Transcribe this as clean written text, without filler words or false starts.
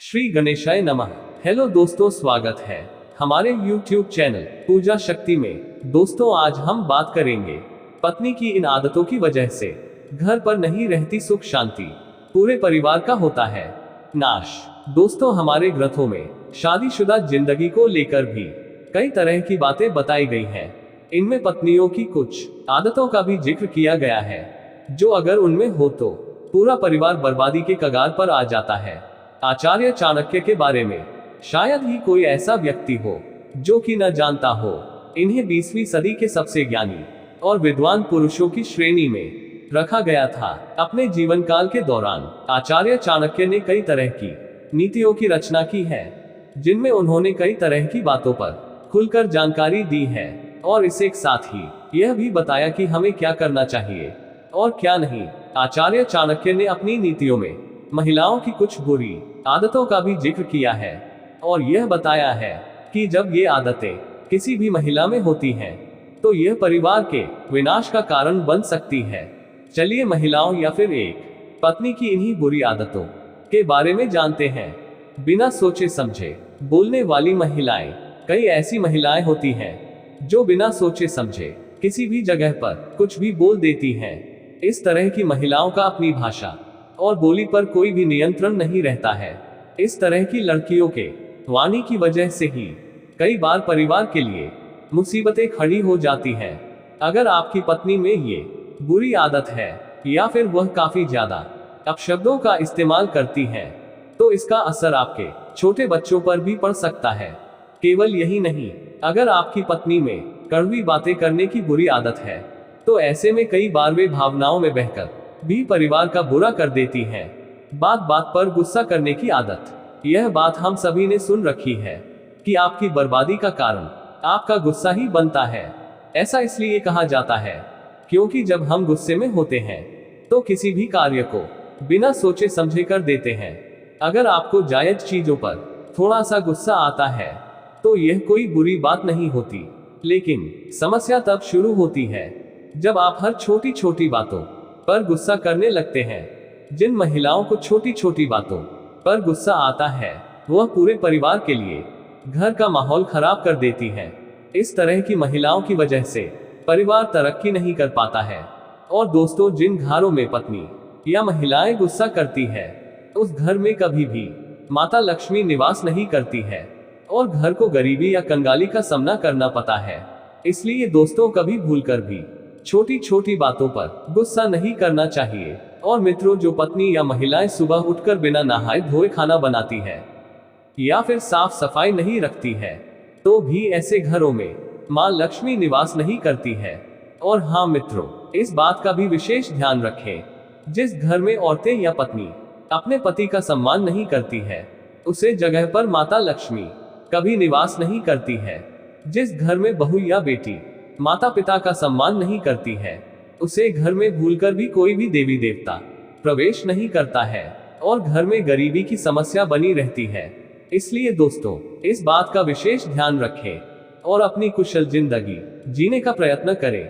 श्री गणेशाय नमः। हेलो दोस्तों, स्वागत है हमारे YouTube चैनल पूजा शक्ति में। दोस्तों, आज हम बात करेंगे पत्नी की इन आदतों की वजह से घर पर नहीं रहती सुख शांति, पूरे परिवार का होता है नाश। दोस्तों, हमारे ग्रंथों में शादीशुदा जिंदगी को लेकर भी कई तरह की बातें बताई गई हैं। इनमें पत्नियों की कुछ आदतों का भी जिक्र किया गया है जो अगर उनमें हो तो पूरा परिवार बर्बादी के कगार पर आ जाता है। आचार्य चाणक्य के बारे में शायद ही कोई ऐसा व्यक्ति हो जो कि न जानता हो। इन्हें 20वीं सदी के सबसे ज्ञानी और विद्वान पुरुषों की श्रेणी में रखा गया था। अपने जीवन काल के दौरान आचार्य चाणक्य ने कई तरह की नीतियों की रचना की है, जिनमें उन्होंने कई तरह की बातों पर खुलकर जानकारी दी है और इसे एक साथ ही यह भी बताया कि हमें क्या करना चाहिए और क्या नहीं। आचार्य चाणक्य ने अपनी नीतियों में महिलाओं की कुछ बुरी आदतों का भी जिक्र किया है और यह बताया है कि जब ये आदतें किसी भी महिला में होती हैं तो यह परिवार के विनाश का कारण बन सकती है। चलिए महिलाओं या फिर एक पत्नी की इन्हीं बुरी आदतों के बारे में जानते हैं। बिना सोचे समझे बोलने वाली महिलाएं। कई ऐसी महिलाएं होती हैं जो बिना सोचे समझे किसी भी जगह पर कुछ भी बोल देती हैं। इस तरह की महिलाओं का अपनी भाषा और बोली पर कोई भी नियंत्रण नहीं रहता है। इस तरह की लड़कियों के वाणी की वजह से ही कई बार परिवार के लिए मुसीबतें खड़ी हो जाती हैं। अगर आपकी पत्नी में ये बुरी आदत है या फिर वह काफी ज्यादा अपशब्दों का इस्तेमाल करती है तो इसका असर आपके छोटे बच्चों पर भी पड़ सकता है। केवल यही नहीं, अगर आपकी पत्नी में कड़वी बातें करने की बुरी आदत है तो ऐसे में कई बार वे भावनाओं में बहकर भी परिवार का बुरा कर देती हैं। बात बात पर गुस्सा करने की आदत। यह बात हम सभी ने सुन रखी है कि आपकी बर्बादी का कारण आपका गुस्सा ही बनता है। ऐसा इसलिए कहा जाता है क्योंकि जब हम गुस्से में होते हैं तो किसी भी कार्य को बिना सोचे समझे कर देते हैं। अगर आपको जायज चीजों पर थोड़ा सा गुस्सा आता है तो यह कोई बुरी बात नहीं होती, लेकिन समस्या तब शुरू होती है जब आप हर छोटी छोटी बातों पर गुस्सा करने लगते हैं। जिन महिलाओं को छोटी छोटी बातों पर गुस्सा आता है वह पूरे परिवार के लिए घर का माहौल खराब कर देती हैं। इस तरह की महिलाओं की वजह से परिवार तरक्की नहीं कर पाता है। और दोस्तों, जिन घरों में पत्नी या महिलाएं गुस्सा करती है उस घर में कभी भी माता लक्ष्मी निवास नहीं करती है और घर को गरीबी या कंगाली का सामना करना पड़ता है। इसलिए दोस्तों, कभी भूलकर भी छोटी छोटी बातों पर गुस्सा नहीं करना चाहिए। और मित्रों, जो पत्नी या महिलाएं सुबह उठकर बिना नहाए धोए खाना बनाती है या फिर साफ सफाई नहीं रखती है तो भी ऐसे घरों में मां लक्ष्मी निवास नहीं करती है। और हाँ मित्रों, इस बात का भी विशेष ध्यान रखें, जिस घर में औरतें या पत्नी अपने पति का सम्मान नहीं करती है उसे जगह पर माता लक्ष्मी कभी निवास नहीं करती है। जिस घर में बहू या बेटी माता पिता का सम्मान नहीं करती है उसे घर में भूलकर भी कोई भी देवी देवता प्रवेश नहीं करता है और घर में गरीबी की समस्या बनी रहती है। इसलिए दोस्तों, इस बात का विशेष ध्यान रखें और अपनी कुशल जिंदगी जीने का प्रयत्न करें।